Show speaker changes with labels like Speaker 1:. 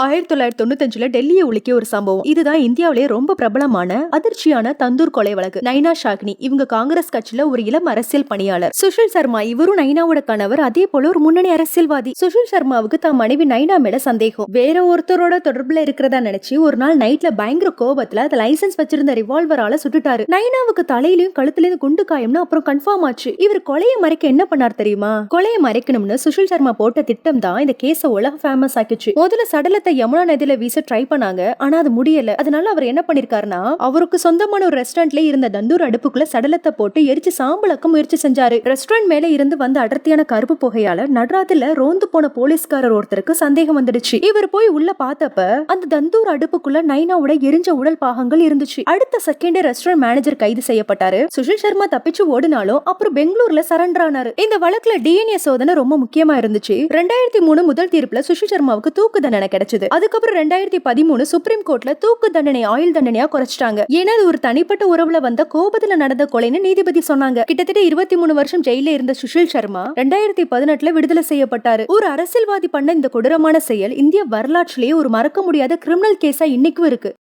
Speaker 1: 1995ல டெல்லியை உலுக்கிய ஒரு சம்பவம். இதுதான் இந்தியாவிலேயே ரொம்ப பிரபலமான அதிர்ச்சியான தந்தூர் கொலை வழக்கு. நைனா ஷாக்னி இவங்க காங்கிரஸ் கட்சியில ஒரு இளம் அரசியல் பணியாளர். சுஷில் சர்மா இவரும் நைனாவோட கணவர், அதே போல ஒரு முன்னணி அரசியல்வாதி. சுஷில் சர்மாவுக்கு தான் மனைவி நைனா மேல சந்தேகம். வேற ஒருத்தரோட தொடர்புல இருக்கிறதா நினைச்சு ஒரு நாள் நைட்ல பயங்கர கோபத்துல அந்த லைசன்ஸ் வச்சிருந்த ரிவால்வரால சுட்டுட்டாரு. நைனாவுக்கு தலையிலயும் கழுத்துலயும் குண்டு காயம்னு அப்புறம் கன்ஃபார்ம் ஆச்சு. இவர் கொலையை மறைக்க என்ன பண்ணார் தெரியுமா? கொலையை மறைக்கணும்னு சுஷில் சர்மா போட்ட திட்டம் தான் இந்த கேஸ உலக ஃபேமஸ் ஆக்கிச்சு. முதல்ல சடலத்தை யமுனா நதியில வீச ட்ரை பண்ணாங்க. ஆனா அது முடியல. அதனால அவர் என்ன பண்ணிருக்காருன்னா, அவருக்கு சொந்தமான ஒரு ரெஸ்டாரண்ட்ல இருந்த தந்தூர் அடுப்புக்குள்ள சடலத்தை போட்டு எரிச்சு சாம்பலாக்க முயற்சி செஞ்சாரு. ரெஸ்டாரண்ட் மேல இருந்து வந்த அடர்த்தியான கருப்பு புகையால நடுராத்திரில ரோந்து போன போலீஸ்காரர் ஒருத்தருக்கு சந்தேகம் வந்துடுச்சு. இவர் போய் உள்ள பார்த்தப்ப அந்த தந்தூர் அடுப்புக்குள்ள நைனாவோட எரிஞ்ச உடல் பாகங்கள் இருந்துச்சு. அடுத்த செகண்டே ரெஸ்டாரண்ட் மேனேஜர் கைது செய்யப்பட்டாரு. சுஷில் சர்மா தப்பிச்சு ஓடினாலும் அப்புறம் பெங்களூர்ல சரண்டர் ஆனாரு. இந்த வழக்குல டிஎன்ஏ சோதனை ரொம்ப முக்கியமா இருந்துச்சு. 2003 முதல் தீர்ப்புல சுஷில் சர்மாவுக்கு தூக்கு தண்டனை கிடைச்சது. அதுக்கப்புறம் 2013 சுப்ரீம் கோர்ட்ல தூக்கு தண்டனை ஆயுள் தண்டனையா குறைச்சிட்டாங்க. ஏன்னா அது ஒரு தனிப்பட்ட உறவுல வந்த கோபத்துல நடந்த கொலைன்னு நீதிபதி சொன்னாங்க. கிட்டத்தட்ட 23 வருஷம் ஜெயில இருந்த சுஷில் சர்மா 2018ல விடுதலை செய்யப்பட்டாரு. ஒரு அரசியல்வாதி பண்ண இந்த கொடூரமான செயல் இந்திய வரலாற்றிலேயே ஒரு மறக்க முடியாத கிரிமினல் கேஸா இன்னைக்கும் இருக்கு.